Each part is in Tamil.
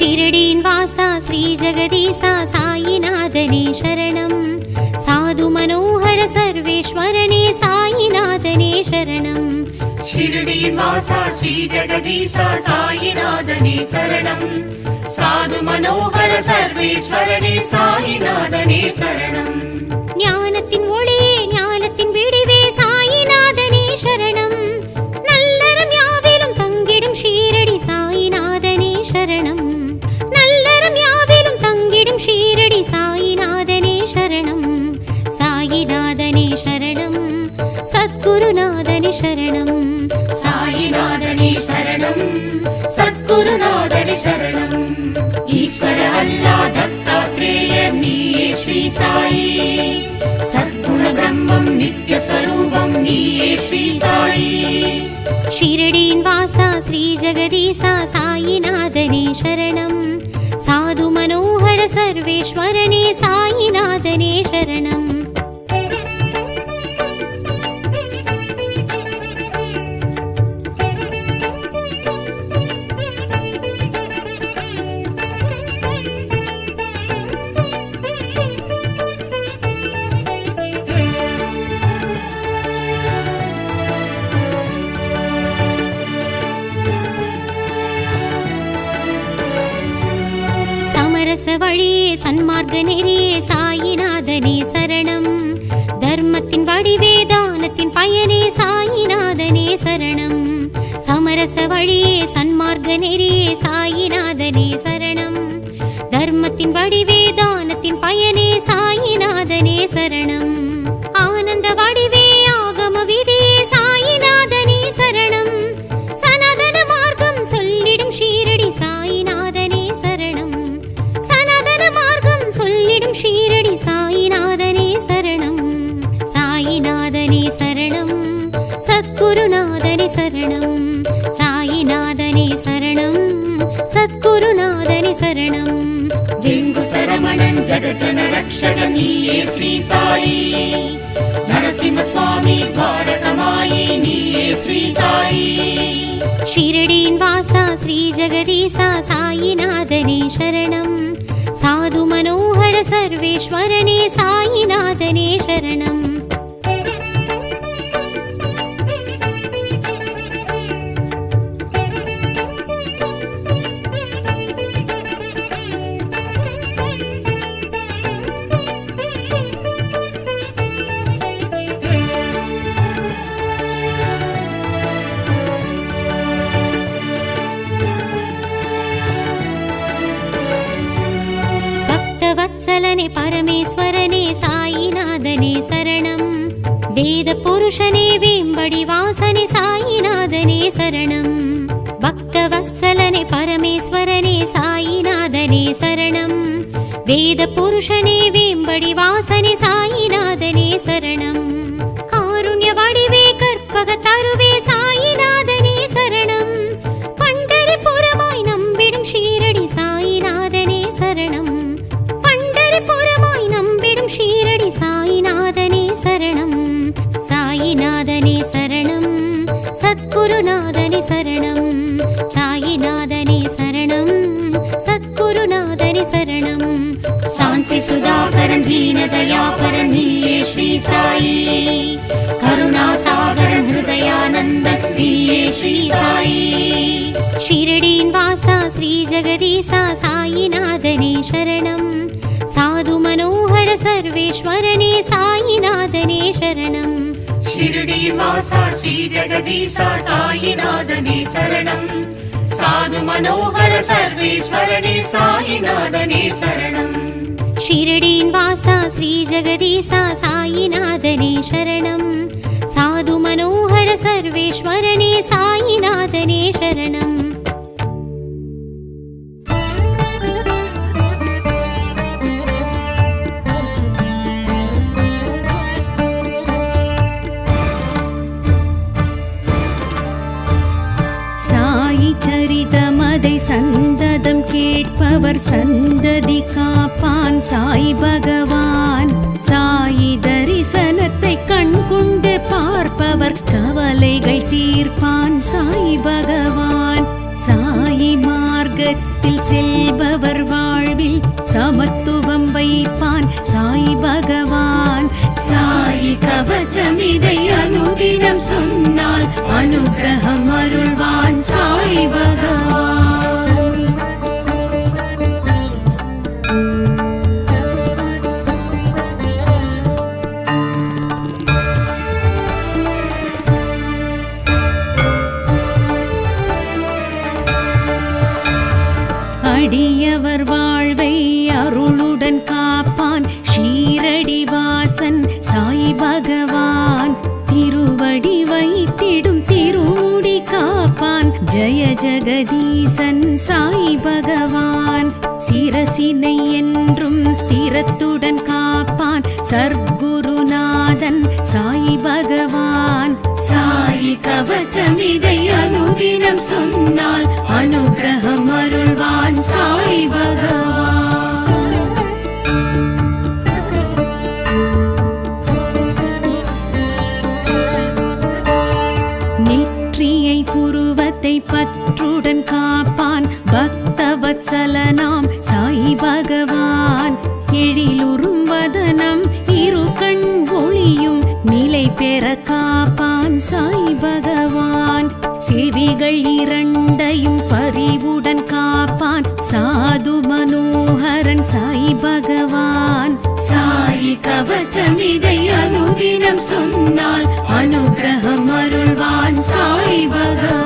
ஷிரடியின் வாசா ஸ்ரீ ஜெகதீசா சாயிநாதனே சரணம். சாது மனோகர சர்வேஸ்வரனே சாயிநாதனே சரணம். ஷிரடியின் வாசா ஸ்ரீ ஜெகதீசா சாயிநாதனே சரணம். சாது மனோகர சர்வேஸ்வரனே சாயிநாதனே சரணம். ஞானத்தின் ஒளியே ஞானத்தின் விடிவே சாயிநாதனே சரணம். நல்லறம் யாவிலும் தங்கிடும் ஷீரடி சாயிநாதனே சரணம். நல்லறம் யாவிலும் தங்கிடும் ஷீரடி சாயிநாதனே சரணம். சாயிநாதனே சரணம். சத்குருநாதனே சரணம். சாயிநாதனே சரணம். சத்குருநாதனே சரணம். ஈஸ்வர அல்லா தத்தாத்ரேயர் நீயே ஸ்ரீ சாயி. சத்குண பிரம்மம் நித்ய ஸ்வரூபம் நீயே ஸ்ரீ சாயி. ஷிரடியின் வாசா ஸ்ரீ ஜெகதீசா சாயிநாதனே சரணம். சாது மனோகர சர்வேஸ்வரனே சாயிநாதனே சரணம். வழியே சன்மார்க்க நெறியே சாயிநாதனே சரணம். தர்மத்தின் வடிவே தானத்தின் பயனே சாயிநாதனே சரணம். சமரச வழியே சன்மார்க்க நெறியே சாயிநாதனே சரணம். தர்மத்தின் வடிவே தானத்தின் பயனே சாயிநாதனே சரணம். ஆனந்த வடிவே ஆகம விதியே சாயிநாதனே சரணம். சனாதன மார்க்கம் சொல்லிடும் ஷீரடி சாயிநாதனே சரணம். சொல்லிடும் ஷீரடி சாயிநாதனே சரணம். சாயிநாதனே சரணம். சத்குருநாதனே சரணம். சாயிநாதனே சரணம். சத்குருநாதனே சரணம். ஜெங்கு சரமணன் ஜகஜன ரக்ஷக நீயே ஸ்ரீ சாயி. நரசிம்ம சுவாமி துவாரகமாயி நீயே ஸ்ரீ சாயி. ஷிரடியின் வாசா ஸ்ரீ ஜெகதீசா சாயிநாதனே சரணம். சாது மனோகர சர்வேஸ்வரனே சாயிநாதனே சரணம். வத்சலனே பரமேஸ்வரனே சாயிநாதனே சரணம். வேத புருஷனே வேம்படி வாசனே சாயிநாதனே சரணம். பக்த வத்சலனே பரமேஸ்வரனே சாயிநாதனே சரணம். வேத புருஷனே வேம்படி வாசனே சாயிநாதனே சரணம். காருண்ய வடிவே கற்பக தருவே சாயிநாதனே சரணம். பண்டரிபுரமாய் நம்பிடும் ஷீரடி சாயிநாதனே சரணம். புறமாய் நம்பிடும் ஷீரடி சாயிநாதனே சரணம். சாயிநாதனே சரணம். சத்குருநாதனே சரணம். சாயிநாதனே சரணம். சத்குருநாதனே சரணம். சாந்தி சுதாகரன் தீனதயாபரன் நீயே ஸ்ரீ சாயி. கருணாசாகரன் ஹிருதயானந்தன் நீயே ஸ்ரீ சாயி. ஷிரடியின் வாசா ஸ்ரீ ஜெகதீசா சாயிநாதனே சரணம். சாது மனோகர சர்வேஸ்வரனே சாயிநாதனே சரணம். ஷிரடியின் வாசா ஸ்ரீ ஜெகதீசா சாயிநாதனே சரணம். சாது மனோகர சர்வேஸ்வரனே சாயிநாதனே சரணம். ஷிரடியின் வாசா ஸ்ரீ ஜெகதீசா சாயிநாதனே சரணம். சாது மனோகர சர்வேஸ்வரனே சாயிநாதனே சரணம். சரிதமதை சந்ததம் கேட்பவர் சந்ததி காப்பான் சாய் பகவான். சாயி தரிசனத்தை கண்கொண்டு பார்ப்பவர் கவலைகள் தீர்ப்பான் சாய் பகவான். சாயி மார்க்க சமீபத்தில் செல்பவர் வாழ்வில் சமத்துவம் வைப்பான் சாய் பகவான். சாயி கவசமிதை அனுதினம் சொன்னால் அனுகிரகம் அருள்வான் சாய் பகவான். அடியவர் வாழ்வை அருளுடன் காப்பான் ஷீரடி வாசன் சாய் பகவான். திருவடி வைத்திடும் திருமுடி காப்பான் ஜெய ஜெகதீசன் சாய் பகவான். சிரசினை என்றும் ஸ்திரத்துடன் காப்பான் சர்க்குருநாதன் சாய் பகவான். சாயி கவசமிதை அனுதினம் சொன்னால் அனுகிரகம் அருள்வான் சாய் பகவான். நெற்றியை புருவத்தை பற்றுடன் காப்பான் பக்தவத்சலனாம் சாய் பகவான். எழிலுறும் வதனம் இரு கண் ஒளியும் நிலை பெற காப்பான் சாய் பகவான். செவிகள் இரண்டையும் பரிவுடன் காப்பான் சாது மனோகரன் சாய் பகவான். சாயி கவசமிதை அனுதினம் சொன்னால் அனுகிரகம் அருள்வான் சாய் பகவான்.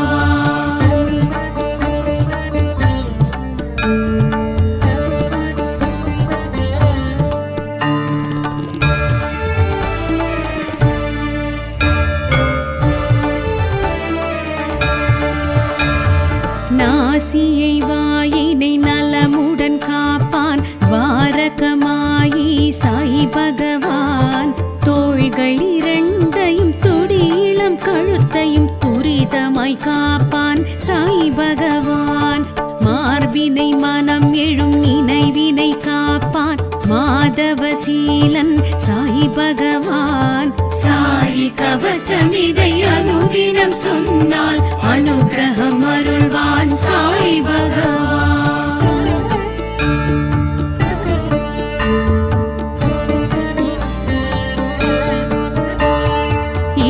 நாசியை வாயினை நலமுடன் காப்பான் வாரகமாயி சாய் பகவான். தோள்கள் இரண்டையும் துடியிளம் கழுத்தையும் துரிதமாய் காப்பான் சாய் பகவான். மார்பினை மனம் எழும் நினைவினை காப்பான் மாதவசீலன் சாய் பகவான். சாயி கவசமிதை அனுதினம் சொன்னால் அனுகிரகம் அருள்வான் சாய் பகவான்.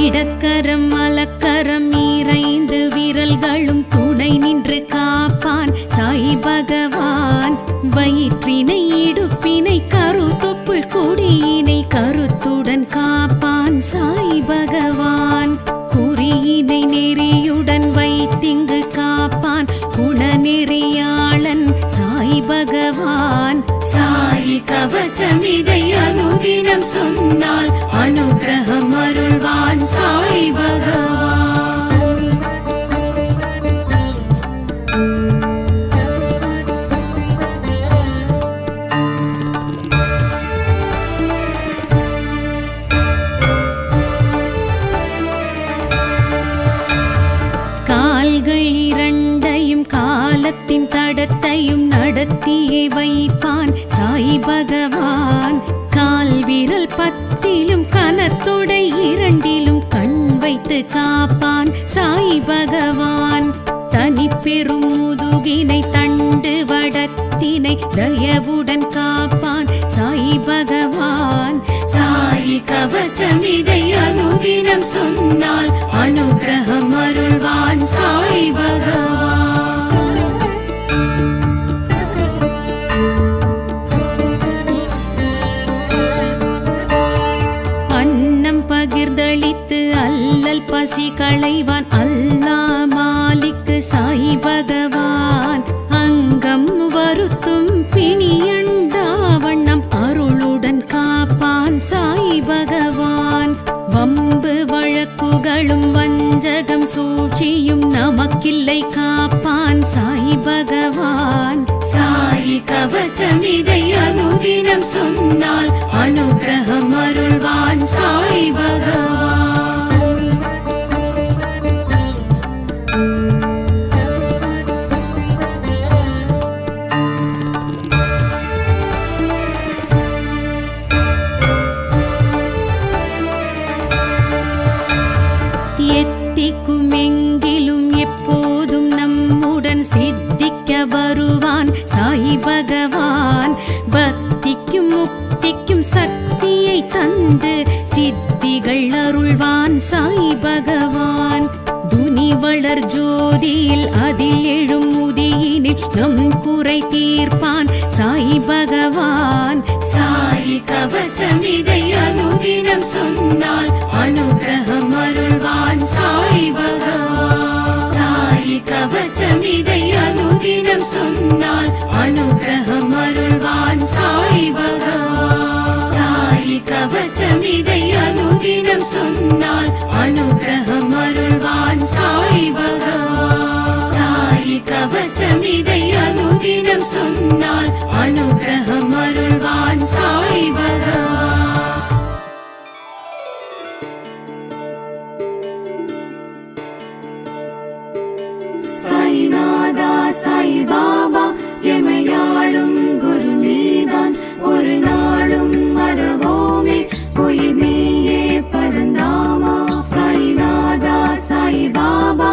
இடக்கரம் மலக்கரம் இறைந்து விரல்களும் துணை நின்று காப்பான் சாய் பகவான். வயிற்றினை இடுப்பினை கருத்தொப்புள் கொடியினை கருத்துடன் காப்பான் சாய் பகவான். குறியினை நெறியுடன் வைத்திங்கு காப்பான் குணநெறியாளன் சாய் பகவான். சாயி கவசமிதை அனுதினம் சொன்னால் அனுகிரகம் அருள்வான் சாய் பகவான். கால்கள் இரண்டையும் காலத்தின் தடத்தையும் நடத்தியே வைப்பான் சாய் பகவான். கால் விரல் பத்திலும் கனத்தொடை இரண்டிலும் கண் வைத்து காப்பான் சாய் பகவான். தனி பெரும் முதுகினை தண்டு வடத்தினை தயவுடன் காப்பான் சாய் பகவான். சாயி கவசமிதை அனுதினம் சொன்னால் அனுகிரகம் அருள்வான் சாய் பகவான். அன்னம் பகிர்ந்தளித்து அல்லல் பசி களைவான் அல்லா மாலிக்கு சாய் பகவான். அங்கம் வருத்தும் பிணியண்டாவண்ணம் அருளுடன் காப்பான் சாய் பகவான். வம்பு வழக்குகளும் வஞ்சகம் சூழ்ச்சியும் நமக்கில்லை காப்பான் சாய் பகவான். சாயி கவசமிதை அனுதினம் சொன்னால் அனுகிரகம் அருள்வான் சாய் பகவான். எத்திக்கும் எங்கிலும் எப்போதும் நம்முடன் சித்திக்க வருவான் சாய் பகவான். பக்திக்கும் முக்திக்கும் சக்தியை தந்து சித்திகள் அருள்வான் சாய் பகவான். துனி வளர் ஜோதியில் அதில் எழும் உதியினில் நம் குறை தீர்ப்பான் சாய் பகவான். சாயி கவசம் இதை அனுதினம் சொன்னால் அனுகிரகம் அருள்வான் சாய் பகவான். சாயி கவசம் இதை அனுதினம் சொன்னால் அனுகிரகம் அருள்வான் சாய் பகவான். சாயி கவசம் இதை அனுதினம் சொன்னால் அனுகிரகம் அருள்வான் சாய் பகவான். சாயி கவசம் இதை அனுதினம் சொன்னால் அனுகிரகம் அருள்வான் சாய் பகவான். சாய்நாதா சாய் பாபா எமையாளும் குரு நீதான், ஒரு நாளும் மறவோமே உயிர் நீயே பரந்தாமா. சாய்நாதா சாய் பாபா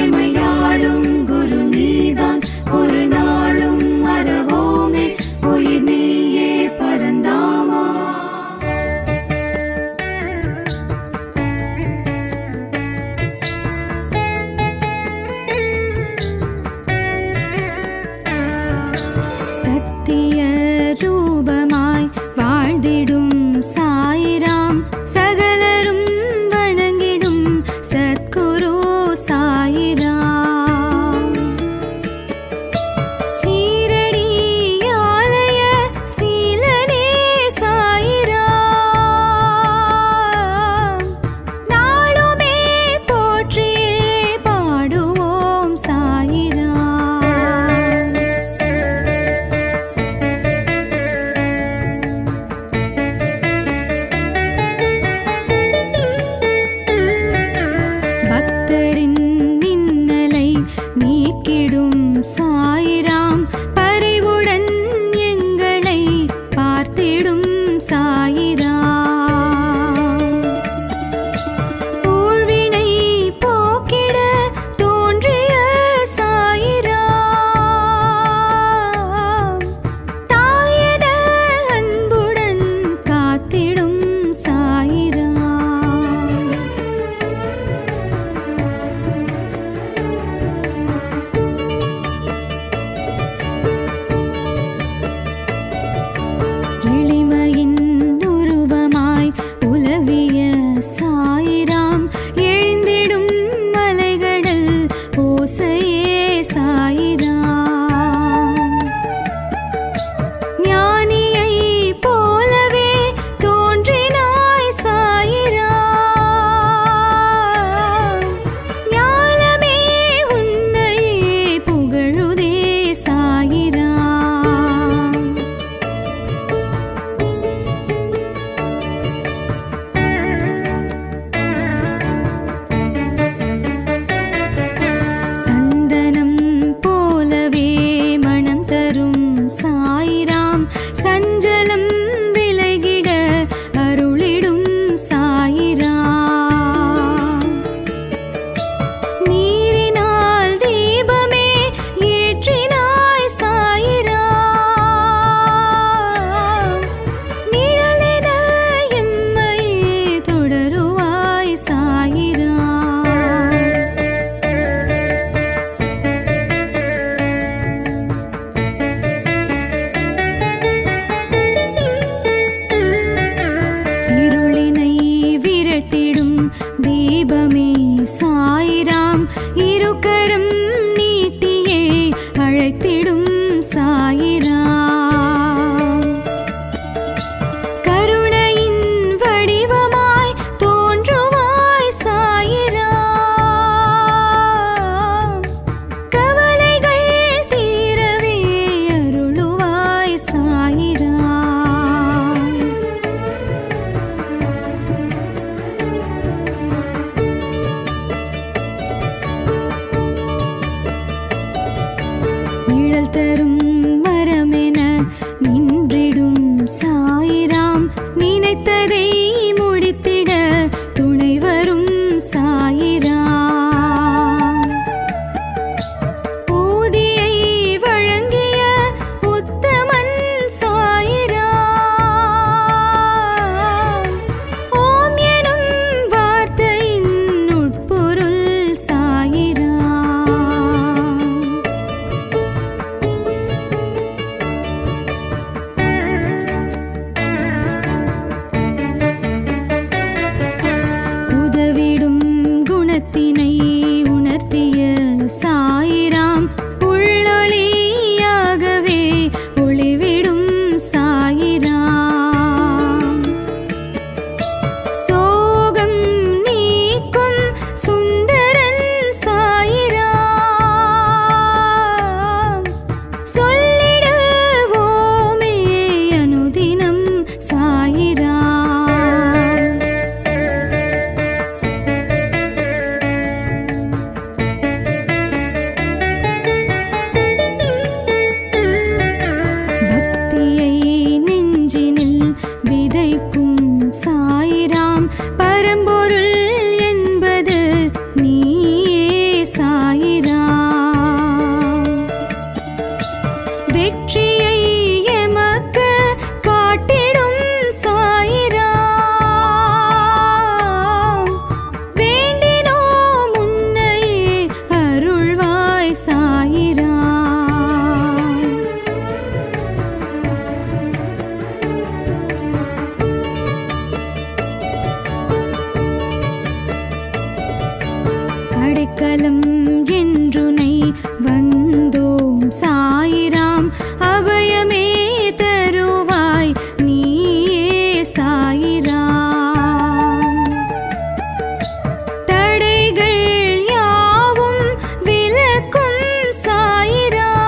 எமையாளும் குரு நீதான், ஒரு நாளும் மறவோமே உயிர் நீயே பரந்தாமா. சத்திய ரூபமாய் வாழ்ந்திடும் சாயிராம், சகலரும் வணங்கிடும் சத்குரு சாயிராம். சீரடி ஆலய சீலனே சாயிராம், நாளுமே போற்றியே பாடுவோம் சாயிராம். பக்தரின் இன்னலை நீக்கிடும் சாயிராம், பரிவுடன் எங்களை பார்த்திடும் சாயிராம். ஊழ்வினை போக்கிட தோன்றிய சாயிராம், தாயன அன்புடன் காத்திடும் சாயிராம். எளிமையின் உருவமாய் உலவிய சாயிராம், எழுந்திடும் மலைகடல் ஓசையே சாயிராம். ஞானியை போலவே தோன்றினாய் சாயிராம், ஞானமே உன்னையே புகழுதே சாயிராம். சந்தனம் போலவே மனம் தரும் சாயிராம், சஞ்சலம் விலகிட அருளிடும் சாயிராம். நீரினால் தீபமே ஏற்றினாய் சாயிராம், நிழலென எம்மையே தொடருவாய் சாயிராம். இருளினை விரட்டிடும் தீபமே சாயிராம், இருகரம் நீட்டியே அழைத்திடும் சாயிராம். கருணையின் வடிவமாய் தோன்றுவாய் சாயிராம், கவலைகள் தீரவே அருளுவாய் சாயிராம். நிழல் தரும் மரமென நின்றிடும் சாயிராம், நினைத்ததை முடித்திட துணை வரும் சாயிராம். ஊதியை வழங்க அடைக்கலம் என்றுனை வந்தோம் சாயிராம் அபயமே தருவாய் நீயே சாயிராம் தடைகள் யாவும் விலக்கும் சாயிராம்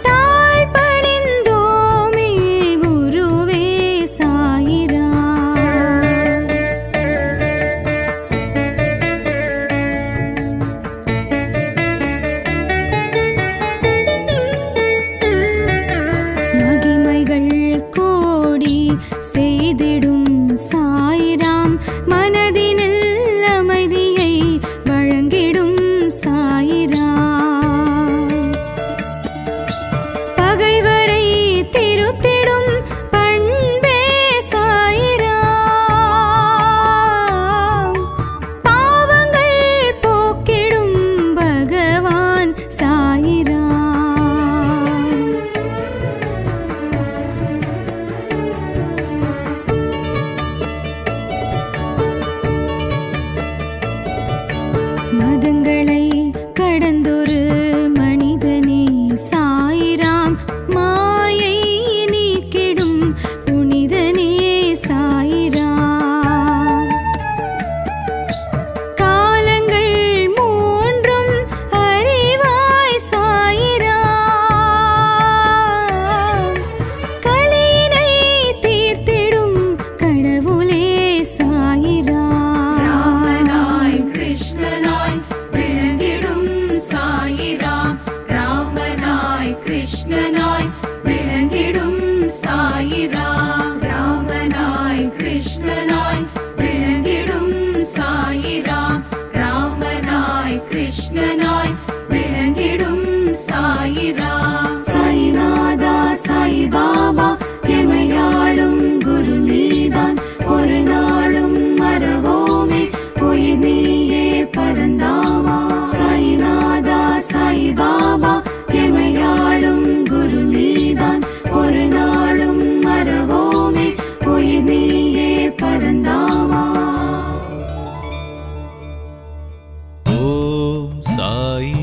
தாழ் பணிந்தோமே குருவே சாயிராம் மகிமைகள் கோடி செய்திடும் சாயிராம் மனதினில் அமைதியை வழங்கிடும் சாயிராம் பகைவரை திருத்திடும் பண்பே சாயிராம் பாவங்கள் போக்கிடும் பகவான் சாயிராம் மதங்களை கடந்தொரு மனிதனே சாயிராம் மாயை நீக்கிடும் புனிதனே சாயிராம் காலங்கள் மூன்றும் அறிவாய் சாயிராம் கலியினை தீர்த்திடும் கடவுளே சாயிராம் ராமனாய் கிருஷ்ணனாய் விளங்கிடும் சாயிராம் ராமனாய் கிருஷ்ணனாய் விளங்கிடும் சாயிராம் ராமனாய் கிருஷ்ணனாய் விளங்கிடும் சாயிராம் ராமனாய் கிருஷ்ணனாய் விளங்கிடும் சாயிராம் சாய்நாதா சாய் பாபா எமையாளும் குரு நீதான் ஒரு நாளும் மறவோமே உயிர் நீயே பரந்தாமா சாய்நாதா சாய் பாபா எமையாளும் குரு நீதான் ஒரு நாளும் மறவோமே உயிர் நீயே பரந்தாமா. ஓம் சாய்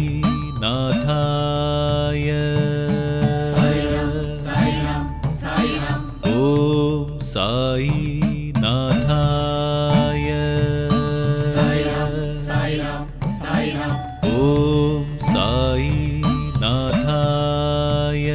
நாதாய ஓம் சாய் நாதாய ஓம் சாய் நாதாய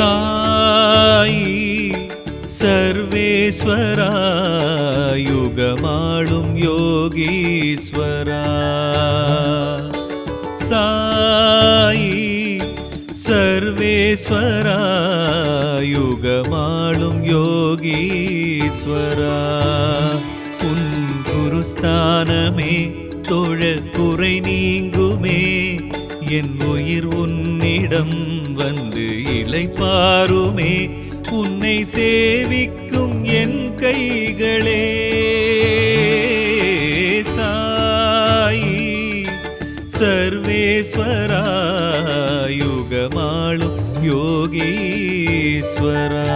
சாயி சர்வேஸ்வரா யுகமாளும் யோகீஸ்வரா சாயி சர்வேஸ்வரா யுகமாளும் யோகீஸ்வரா உன் குருஸ்தானமே தொழ குறை நீங்குமே என் உயிர் உன்னிடம் வந்து இளைப்பாருமே உன்னை சேவிக்கும் என் கைகளே சாயி சர்வேஸ்வரா யுகமாளும் யோகீஸ்வரா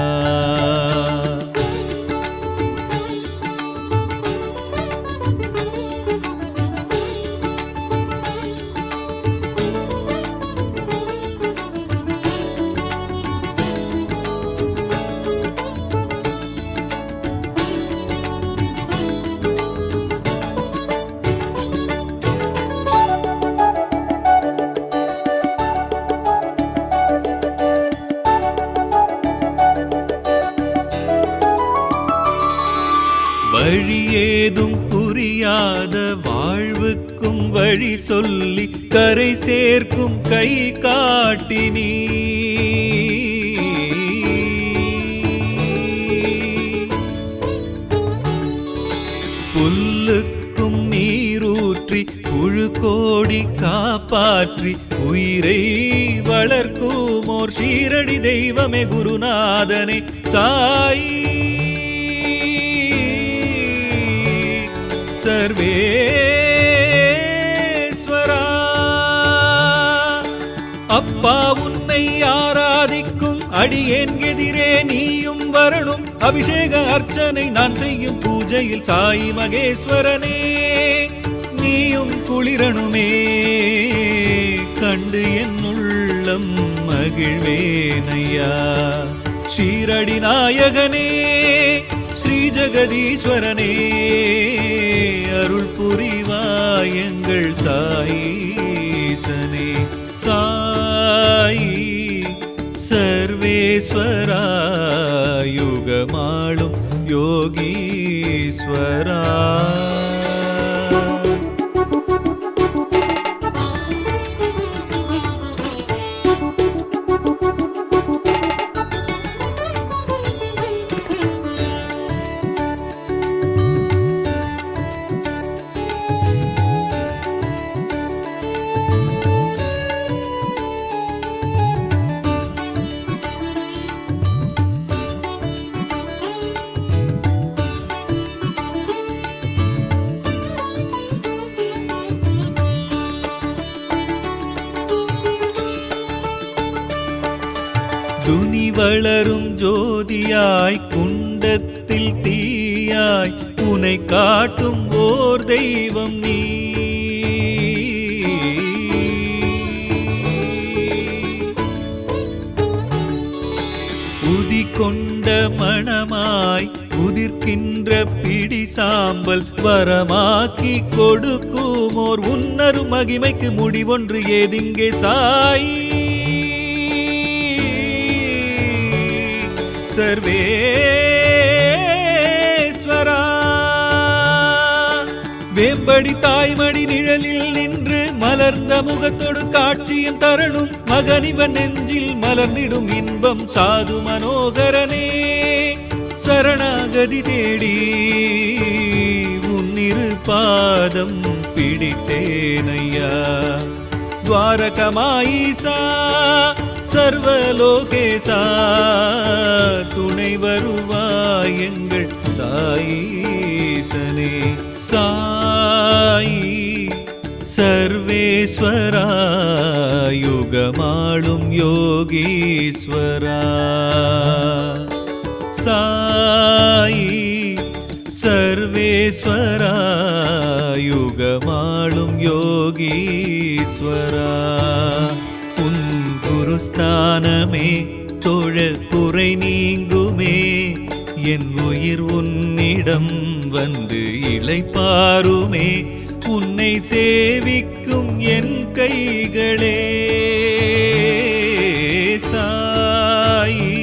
வழியேதும் புரியாத வாழ்வுக்கும் வழி சொல்லி கரை சேர்க்கும் கை காட்டினீ புல்லுக்கும் நீரூற்றி புழு கோடி காப்பாற்றி உயிரை வளர்க்குமோர் ஷீரடி தெய்வமே குருநாதனே சாயி சர்வேஸ்வரா. அப்பா உன்னை ஆராதிக்கும் அடியேன் எதிரே நீயும் வரணும். அபிஷேக அர்ச்சனை நான் செய்யும் பூஜையில் சாயி மகேஸ்வரனே நீயும் குளிரணுமே. கண்டு என் உள்ளம் மகிழ்வேனையா. ஷீரடி நாயகனே ஸ்ரீ ஜெகதீஸ்வரனே அருள் புரிவாய் எங்கள் சாயீசனே. சாயி சர்வேஸ்வரா யுகமாளும் யோகீஸ்வரா. துனி வளரும் ஜோதியாய் குண்டத்தில் தீயாய் உனை காட்டும் ஓர் தெய்வம் நீ. உதி கொண்ட மணமாய் உதிர்க்கின்ற பிடி சாம்பல் வரமாக்கி கொடுக்குமோர் உன்னரு மகிமைக்கு முடிவொன்று ஏதிங்கே சாயி சர்வேஸ்வரா. வேம்படி தாய்மடி நிழலில் நின்று மலர்ந்த முகத்தோடு காட்சியும் தரணும். மகனிவன் நெஞ்சில் மலர்ந்திடும் இன்பம் சாது மனோகரனே சரணாகதி தேடி உன்னிரு பாதம் பிடித்தேனையா. துவாரகமாயிசா சர்வலோகேசா துணை வருவாய் எங்கள் சாயீசனே. சாயி சர்வேஸ்வரா யுகமாளும் யோகீஸ்வரா. சாயி சர்வேஸ்வரா யுகமாளும் யோகீஸ்வரா. உன் குருஸ்தானமே தொழ குறை நீங்குமே. என் உயிர் உன்னிடம் வந்து இளைப்பாருமே. உன்னை சேவிக்கும் என் கைகளே சாயி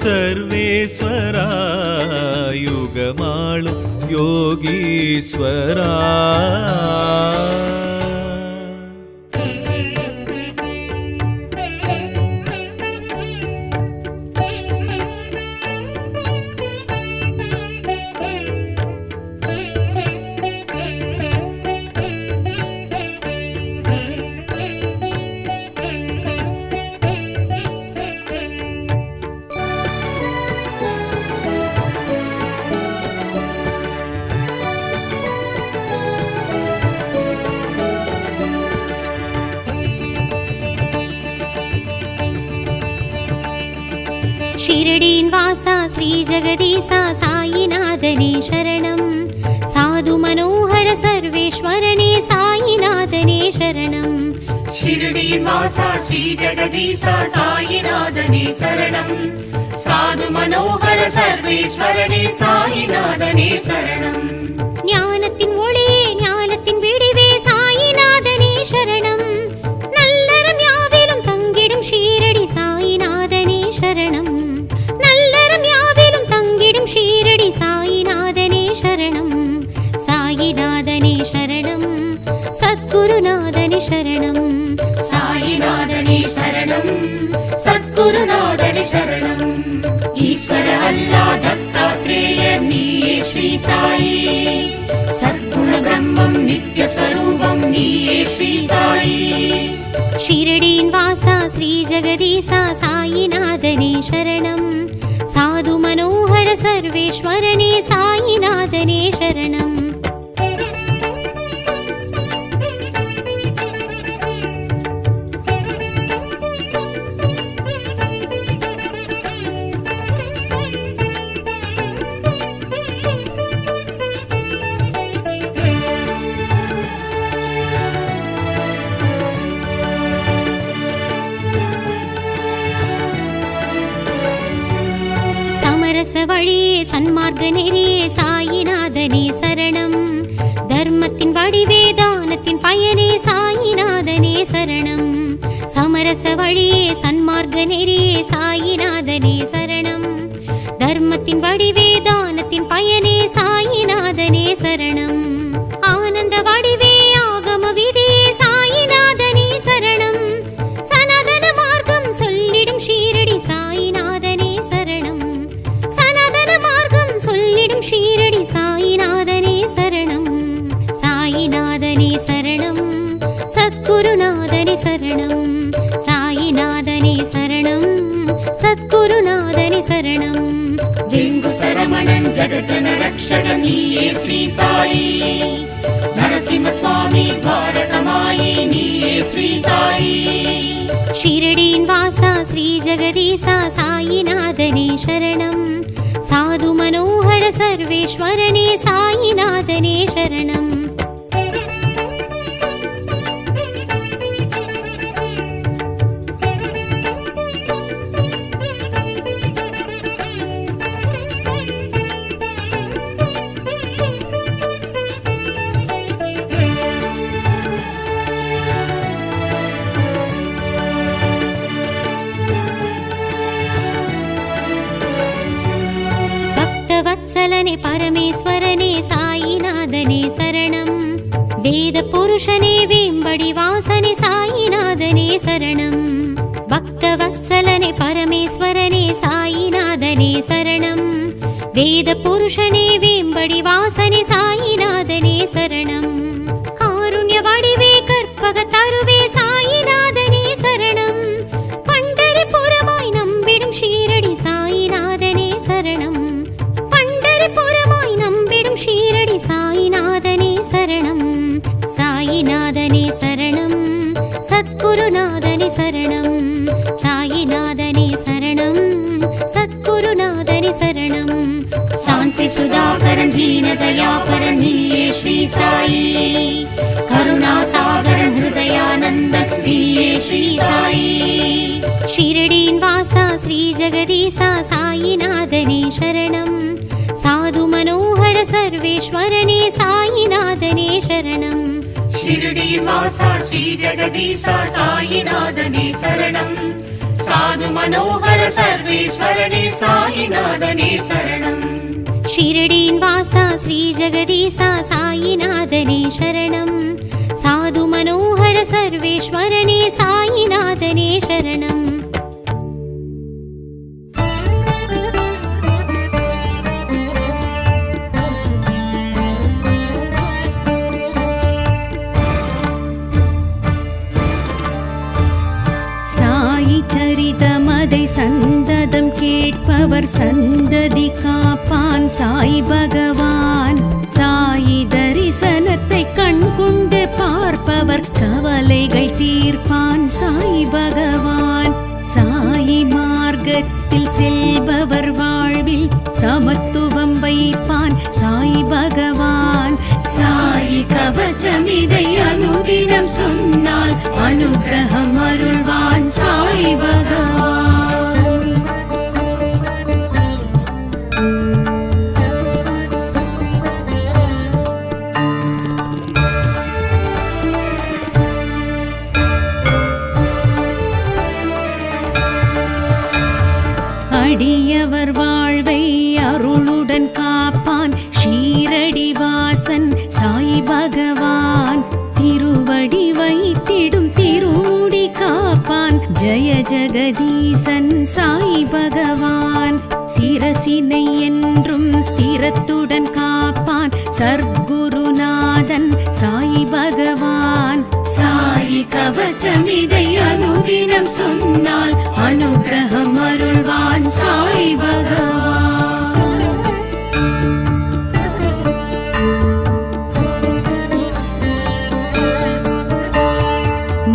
சர்வேஸ்வரா யுகமாளும் யோகீஸ்வரா. ஷிரடியின் வாசா ஸ்ரீ ஜெகதீசா சாயிநாதனே சரணம். சாது மனோகர சர்வேஸ்வரனே சாயிநாதனே சரணம். ஷிரடியின் வாசா ஸ்ரீ ஜெகதீசா சாயிநாதனே சரணம். சாது மனோகர சர்வேஸ்வரனே சாயிநாதனே சரணம். ஞானத்தின் ஒளியே ஞானத்தின் விடிவே சாயிநாதனே சரணம். நல்லறம் யாவிலும் தங்கிடும் ஷீரடி சாயிநாதனே சரணம். நல்லறம் யாவிலும் தங்கிடும் ஷீரடி சாயிநாதனே சரணம். சாயிநாதனே சரணம். சத்குருநாதனே சரணம். சாயிநாதனே சரணம். சத்குருநாதனே சரணம். ஈஸ்வர அல்லா தத்தாத்ரேய நீயே ஸ்ரீ சாயி. சத்குண பிரம்மம் நித்ய ஸ்வரூபம் நீயே ஸ்ரீ சாயி. ஷிரடியின் வாசா ஸ்ரீ ஜெகதீசா சாயிநாதனே சரணம். சாது மனோகர சர்வேஸ்வரனே சாயிநாதனே சரணம். வழியே சன்மார்க்க நெறியே சாயிநாதனே சரணம். தர்மத்தின் வடிவே தானத்தின் பயனே சாயிநாதனே சரணம். சமரச வழியே சன்மார்க்க நெறியே சாயிநாதனே சரணம். தர்மத்தின் வடிவே தானத்தின் பயனே சாயிநாதனே சரணம். ஆனந்த வடிவே ஆகம விதியே சாயிநாதனே சரணம். சனாதன மார்க்கம் சொல்லிடும் ஷீரடி சாயிநாதனே சரணம். சொல்லிடும் ஷீரடி சாயிநாதனே சரணம். சாயிநாதனே சரணம். சத்குருநாதனே சரணம். சாயிநாதனே சரணம். சத்குருநாதனே சரணம். ஜெங்கு சரமணன் ஜகஜன ரக்ஷக நீயே ஸ்ரீ சாயி. நரசிம்ம சுவாமி பாரதமாயி நீயே ஸ்ரீ சாயி. ஷிரடியின் வாசா ஸ்ரீ ஜெகதீசா சாயிநாதனே சரணம். சாது மனோகர சர்வேஸ்வரனே சாயிநாதனே சரணம். வத்சலனே பரமேஸ்வரனே சாயிநாதனே சரணம். வேத புருஷனே வேம்படி வாசனே சாயிநாதனே சரணம். பக்த வத்சலனே பரமேஸ்வரனே சாயிநாதனே சரணம். வேத புருஷனே வேம்படி வாசனே சாயிநாதனே சரணம். காருண்ய வடிவே கற்பக தருவே சாயிநாதனே சரணம். பண்டரிபுரமாய் நம்பிடும் ஷீரடி சாயிநாதனே சரணம். புறமாய் நம்பிடும் ஷீரடி சாயிநாதனே சரணம். சாயிநாதனே சரணம். சத்குருநாதனே சரணம். சாயிநாதனே சரணம். சத்குருநாதனே சரணம். சாந்தி சுதாகரன் தீனதயாபரன் நீயே ஸ்ரீ சாயி. கருணாசாகரன் ஹிருதயானந்தன் நீயே ஸ்ரீ சாயி. ஷிரடியின் வாசா ஸ்ரீ ஜெகதீசா சாயிநாதனே சரணம். சாது மனோகர சர்வேஸ்வரனே சாயிநாதனே சரணம். ஷிரடியின் வாசா ஸ்ரீ ஜெகதீசா சாயிநாதனே சரணம். சாது மனோகர சர்வேஸ்வரனே சாயிநாதனே சரணம். ஷிரடியின் வாசா ஸ்ரீ ஜெகதீசா சாயிநாதனே சரணம். சாது மனோகர சர்வேஸ்வரனே சாயிநாதனே சரணம். சரிதமதை சந்ததம் கேட்பவர் சந்ததி காப்பான் சாய் பகவான். சாயி தரிசனத்தை கண்கொண்டு பார்ப்பவர் கவலைகள் தீர்ப்பான் சாய் பகவான். சாயி மார்க்கத்தில் செல்பவர் வாழ்வில் சமத்துவம் வைப்பான் சாய் பகவான். சாயி கவசமிதை அனுதினம் சொன்னால் அனுகிரகம் அருள்வான் சாய் பகவான். அடியவர் வாழ்வை அருளுடன் காப்பான் ஷீரடி வாசன் சாய் பகவான். திருவடி வைத்திடும் திருமுடி காப்பான் ஜெய ஜெகதீசன் சாய் பகவான். சிரசினை என்றும் ஸ்திரத்துடன் காப்பான் சர்க்குரு சாயி கவசமிதை அனுதினம் சொன்னால் அனுகிரகம் அருள்வான் சாய் பகவான்.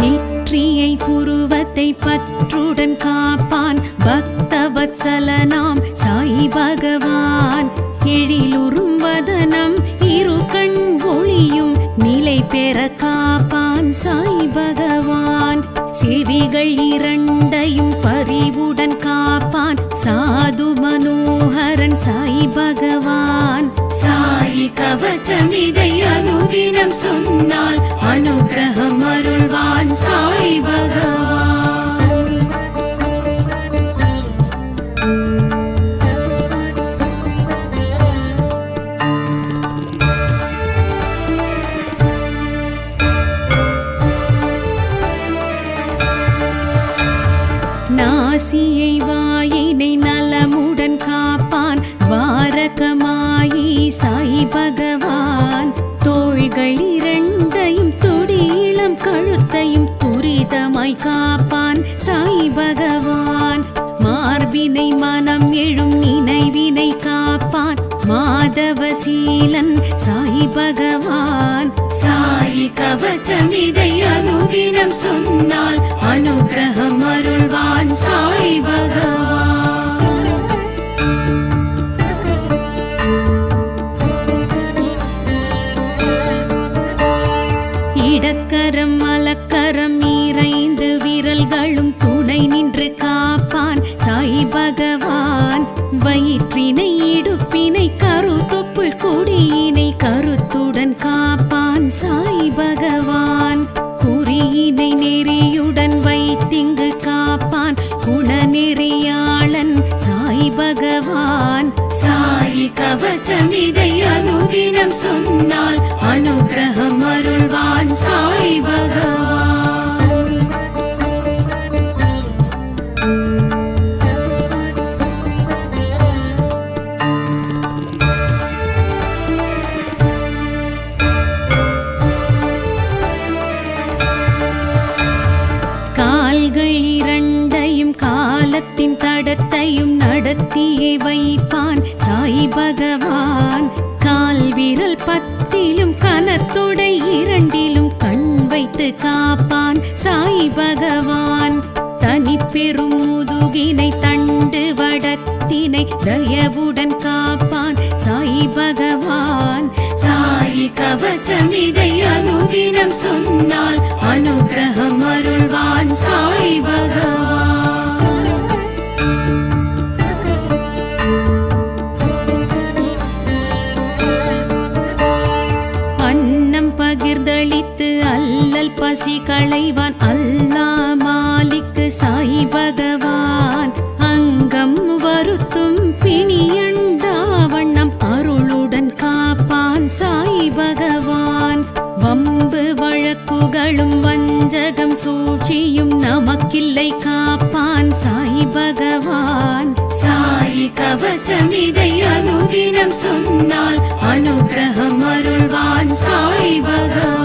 நெற்றியை புருவத்தை பற்றுடன் காப்பான் பக்தவத்சலனாம் சாய் பகவான். எழிலுறும் வதனம் இரு கண் ஒளியும் நிலை பெற காப்பான் சாய் பகவான். செவிகள் இரண்டையும் பரிவுடன் காப்பான் சாது மனோகரன் சாய் பகவான். சாயி கவசமிதை அனுதினம் சொன்னால் அனுகிரகம் அருள்வான் சாய் பகவான். நாசியை வாயினை நலமுடன் காப்பான் வாரகமாயி சாய் பகவான். தோள்கள் இரண்டையும் துடியிளம் கழுத்தையும் துரிதமாய் காப்பான் சாய் பகவான். மார்பினை மனம் எழும் நினைவினை காப்பான் மாதவசீலன் சாய் பகவான். சாயி கவசமிதை அனுதினம் சொன்னால் அனுகிரகம் அருள்வான் சாய் பகவான். இடக்கரம் மலக்கரம் இறைந்து விரல்களும் துணை நின்று காப்பான் சாய் பகவான். வயிற்றினை இடுப்பினை கருத்தொப்புள் கொடியினை கருத்துடன் காப்பான் சாய் பகவான். குறியினை நெறியுடன் வைத்திங்கு காப்பான் குணநெறியாளன் சாய் பகவான். சாயி கவசமிதை அனுதினம் சொன்னால் அனுகிரகம் அருள்வான் சாய் பகவான். கால்கள் இரண்டையும் காலத்தின் தடத்தையும் நடத்தியே வைப்பான் சாய் பகவான். கால் விரல் பத்திலும் கனத்தொடை இரண்டிலும் கண் வைத்து காப்பான் சாய் பகவான். தனி பெரும் முதுகினை தண்டு வடத்தினை தயவுடன் காப்பான் சாய் பகவான். சாயி கவசமிதை அனுதினம் சொன்னால் அனுகிரகம் அருள்வான் சாய் பகவான். அன்னம் பகிர்ந்தளித்து அல்லல் பசி களைவான் அல்லா மாலிக்கு சாய் பகவான். அங்கம் வருத்தும் பிணியண்டாவண்ணம் அருளுடன் காப்பான் சாய் பகவான். வம்பு வழக்குகளும் வஞ்சகம் சூழ்ச்சியும் நமக்கில்லை காப்பான் சாய் பகவான். சாயி கவசமிதை அனுதினம் சொன்னால் அனுகிரகம் அருள்வான் சாய் பகவான்.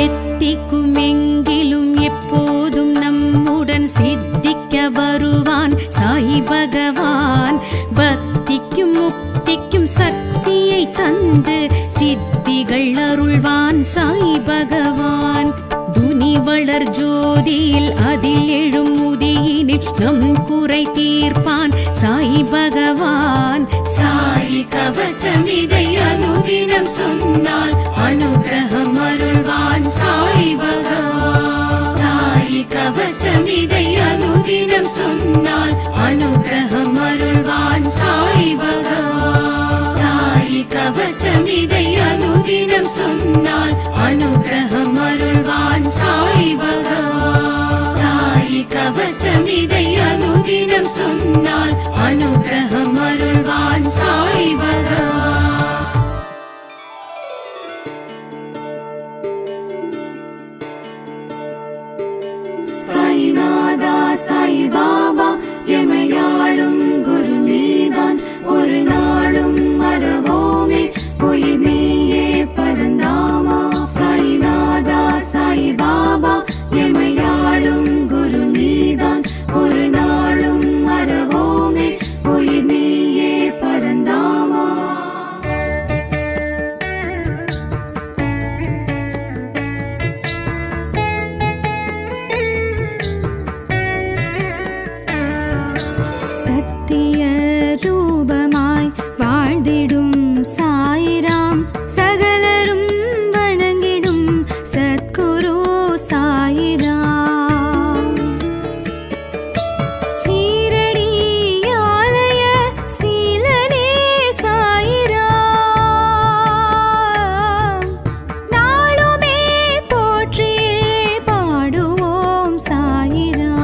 எத்திக்கும் எங்கிலும் எப்போதும் நம்முடன் சித்திக்க வருவான் சாய் பகவான். பக்திக்கும் முக்திக்கும் சக்தியை தந்து சித்திகள் அருள்வான் சாய் பகவான். துனி வளர் ஜோதியில் அதில் எழும் முதியினில் நம் குறை தீர்ப்பான் சாய் பகவான். சாயி கவசமிதை அனுதினம் சொன்னால் அனுகிரகம் அருள்வான் சாய் பகவான். சாயி கவசமிதை அனுதினம் சொன்னால் அனுகிரகம் அருள்வான் சாய் பகவான். சாயி கவசமிதை அனுதினம் சொன்னால் அனுகிரகம் அருள்வான் சாய் பகவான். சாயி கவசமிதை அனுதினம் சொன்னால் அனுகிரகம் அருள்வான் சாய் பகவான். சாயிநாதா சாய் பாபா எமையாளும் குரு நீதான் ஒரு நாளும் மறவோமே உயிர் நீயே பரந்தாமா சாயிநாதா சாய் பாபா எமையாளும் குரு நீதான் ஒரு நாளும் மறவோமே உயிர் நீயே பரந்தாமா சத்திய ரூபமாய் வாழ்ந்திடும் சாயிராம் சகலரும் வணங்கிடும் சத்குரு சாயிராம் சீரடி ஆலய சீலனே சாயிராம் நாளுமே போற்றியே பாடுவோம் சாயிராம்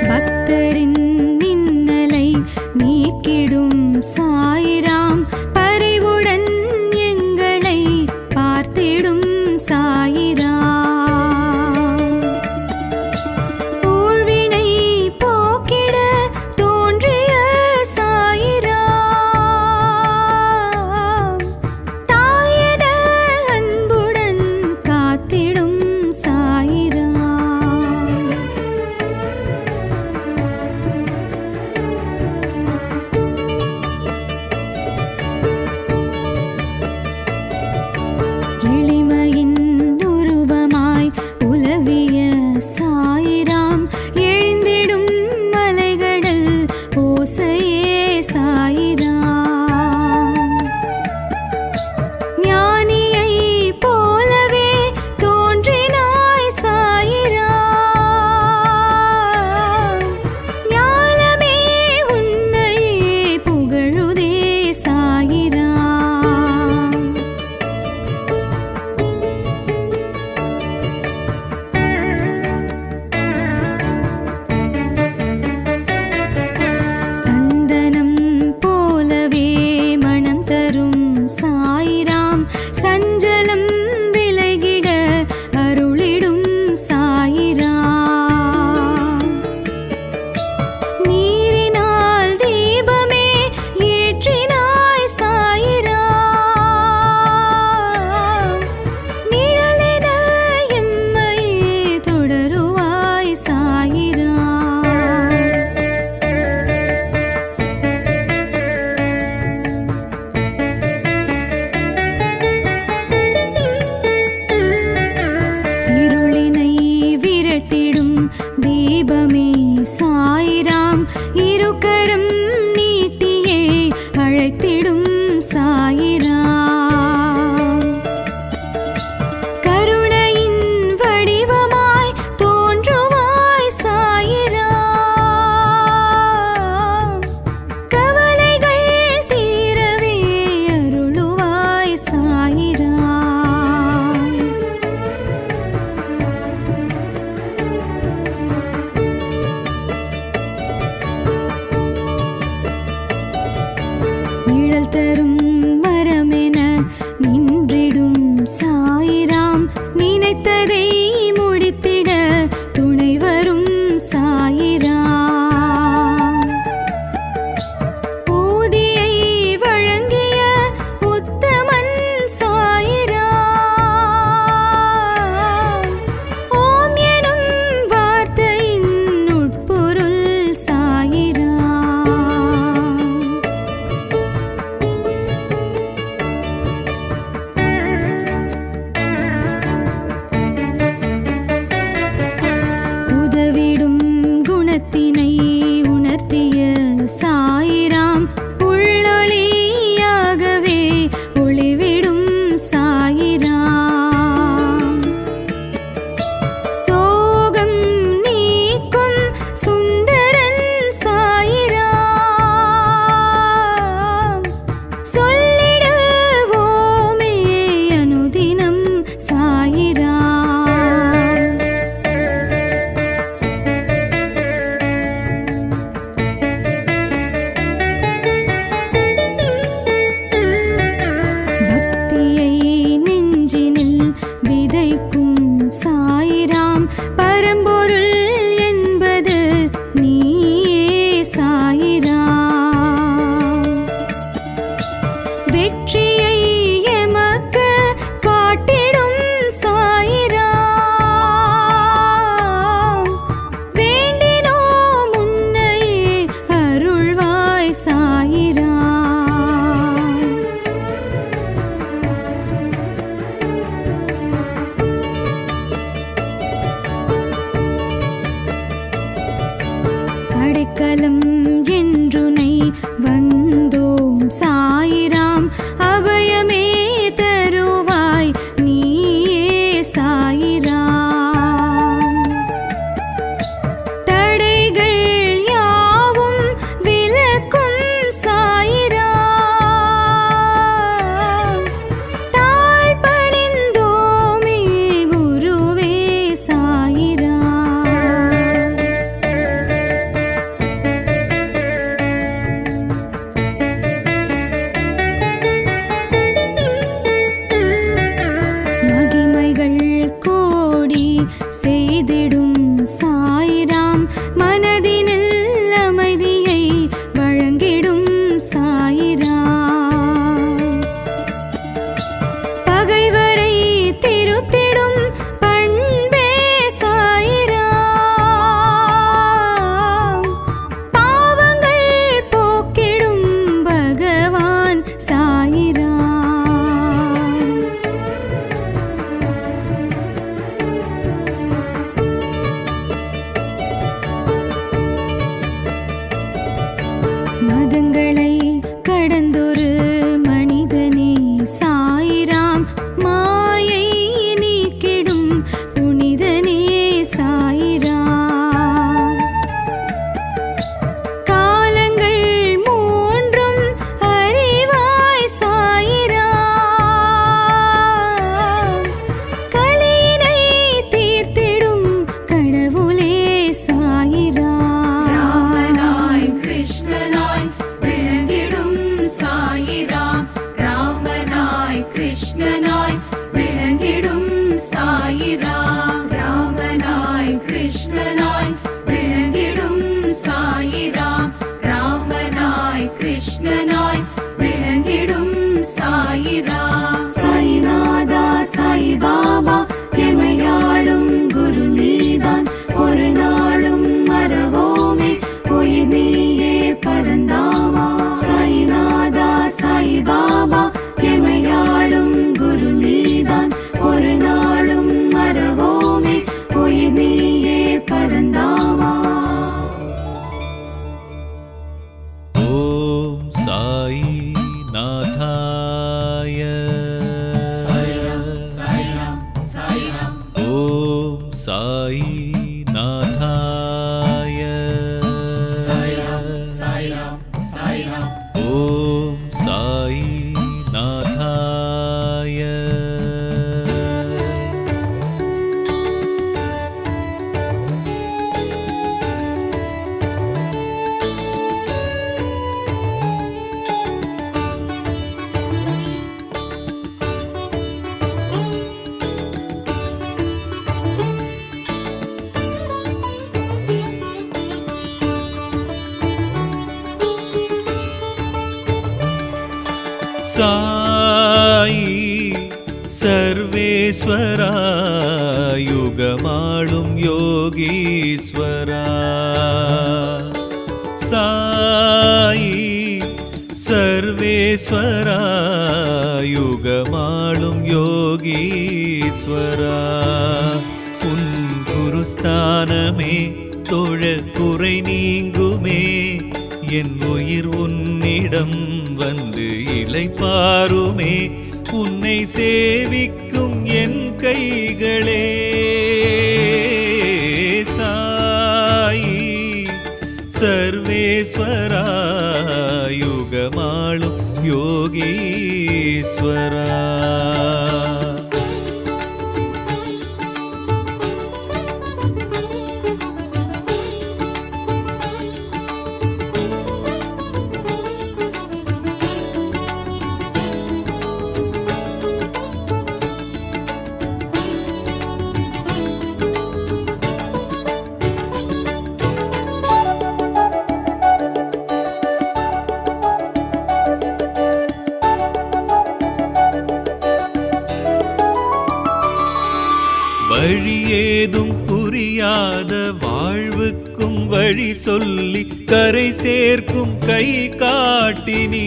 பக்தரின் இன்னலை நீக்கிடும் சாயிராம் பரிவுடன் எங்களை பார்த்திடும் சாயிராம் ஊழ்வினை போக்கிட தோன்றிய சாயிராம் தாயன அன்புடன் காத்திடும் சாயிராம் எளிமையின் உருவமாய் உலவிய சாயிராம் எழுந்திடும் மலைகடல் ஓசையே சாயிராம் ஞானியை போலவே தோன்றினாய் சாயிராம் ஞானமே உன்னையே புகழுதே சாயிராம் சந்தனம் போலவே மனம் தரும் சாயிராம் சஞ்சலம் விலகிட அருளிடும் சாயிராம் நீரினால் தீபமே ஏற்றினாய் சாயிராம் நிழலென எம்மையே தொடருவாய் சாயிராம் இருளினை விரட்டிடும் தீபமே சாயிராம் இருக்கரம் நீட்டியே அழைத்திடும் சாயிராம் கருணையின் வடிவமாய் தோன்றுவாய் சாயிராம் கவலைகள் தீரவே அருளுவாய் சாயிராம் நிழல் தரும் அம்பலம் என்றுனை வந்தோம் சாயிராம் அபயமே தருவாய் நீயே சாயிராம் தடைகள் யாவும் விலக்கும் சாயிராம் தாழ் பணிந்தோமே குருவே சாயிராம் மகிமைகள் கோடி செய்திடும் சாயிராம் மனதினில் அமைதியை வழங்கிடும் சாயிராம் பகைவரை திருத்திடும் பண்பே சாயிராம் பாவங்கள் போக்கிடும் பகவான் சாயிராம் மதங்களை கடந்தொரு மனிதனே சாயிராம் மாயை நீக்கிடும் புனிதனே சாயிராம் காலங்கள் மூன்றும் அறிவாய் சாயிராம் கலியினை தீர்த்திடும் கடவுளே சாயிராம் ராமனாய் கிருஷ்ணனாய் விளங்கிடும் சாயிராம் ராமனாய் கிருஷ்ணனாய் விளங்கிடும் சாயிராம் ராமனாய் கிருஷ்ணனாய் விளங்கிடும் சாயிராம் ராமனாய் கிருஷ்ணனாய் விளங்கிடும் சாயிராம் சாய்நாதா சாய் பாபா எமையாளும் குரு நீதான் ஒரு நாளும் மறவோமே உயிர் நீயே பரந்தாமா சாய்நாதா சாய் பாபா எமையாளும் குரு நீதான் ஒரு நாளும் மறவோமே உயிர் நீயே பரந்தாமா. ஓம் சாயி நாதாய ஓம் சாயி நாதாய ஓம் சாயி நாதாய சாயி சர்வேஸ்வரா யுகமாளும் யோகீஸ்வரா சாயி சர்வேஸ்வரா யுகமாளும் யோகீஸ்வரா உன் குருஸ்தானமே தொழ குறை நீங்குமே என் உயிர் உன்னிடம் வந்து இளைப்பாருமே உன்னை சேவிக்கும் என் கைகளே சாயி சர்வேஸ்வரா யுகமாளும் யோகீஸ்வரா வழியேதும் புரியாத வாழ்வுக்கும் வழி சொல்லி கரை சேர்க்கும் கை காட்டினீ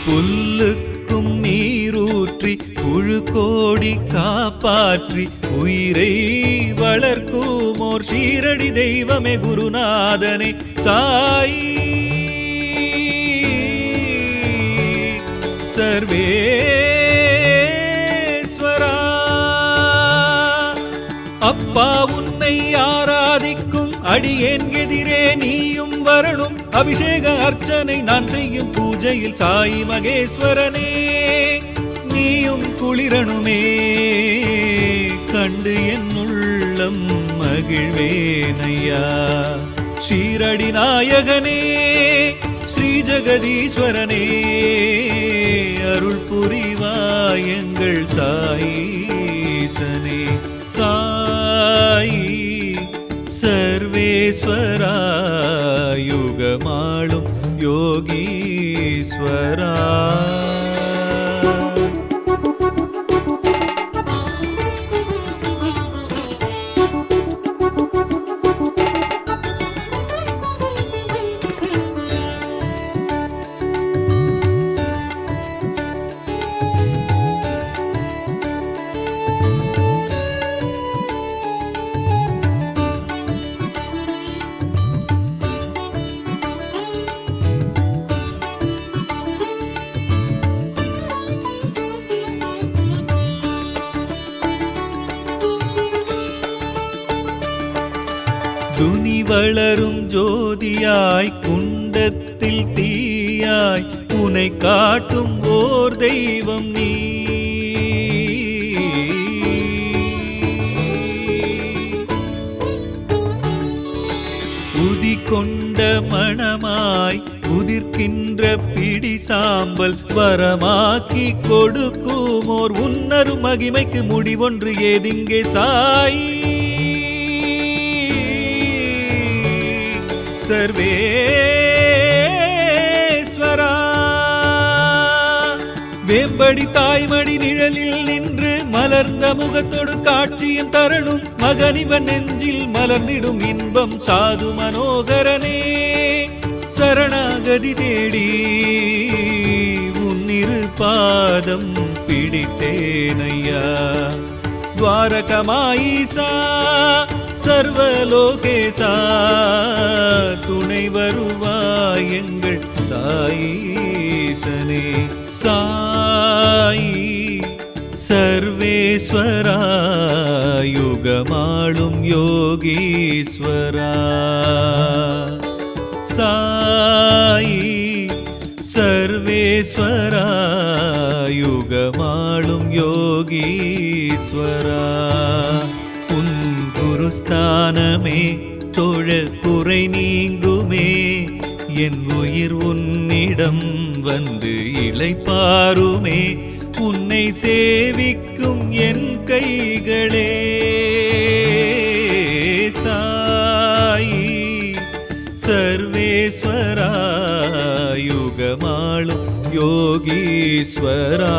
புல்லுக்கும் நீரூற்றி புழு கோடி காப்பாற்றி உயிரை வளர்க்குமோர் ஷீரடி தெய்வமே குருநாதனே சாயி சர்வேஸ்வரா. அப்பா உன்னை ஆராதிக்கும் அடியேன் எதிரே நீயும் வரணும். அபிஷேக அர்ச்சனை நான் செய்யும் பூஜையில் சாயி மகேஸ்வரனே நீயும் குளிரணுமே. கண்டு என் உள்ளம் மகிழ்வேனையா. ஷீரடி நாயகனே ஸ்ரீ ஜெகதீஸ்வரனே அருள் புரிவாய் எங்கள் சாயீசனே. சாயி சர்வேஸ்வரா யுகமாளும் யோகீஸ்வரா. துனி வளரும் ஜோதியாய் குண்டத்தில் தீயாய் உனை காட்டும் ஓர் தெய்வம் நீ. உதி கொண்ட மணமாய் உதிர்க்கின்ற பிடி சாம்பல் வரமாக்கி கொடுக்குமோர் உன்னரு மகிமைக்கு முடிவொன்று ஏதிங்கே சாயி சர்வேஸ்வரா. வேம்படி தாய்மடி நிழலில் நின்று மலர்ந்த முகத்தோடு காட்சியும் தரணும். மகனிவன் நெஞ்சில் மலர்ந்திடும் இன்பம் சாது மனோகரனே சரணாகதி தேடி உன்னிரு பாதம் பிடித்தேனையா. துவாரகமாயிசா சர்வலோகேசா துணை வருவாய் எங்கள் சாயீசனே. சாயி சர்வேஸ்வரா யுகமாளும் யோகீஸ்வரா. சாயி சர்வேஸ்வரா யுகமாளும் யோகீஸ்வரா. உன் குருஸ்தானமே தொழ குறை நீங்குமே. என் உயிர் உன்னிடம் வந்து இளைப்பாருமே. உன்னை சேவிக்கும் என் கைகளே சாயி சர்வேஸ்வரா யுகமாளும் யோகீஸ்வரா.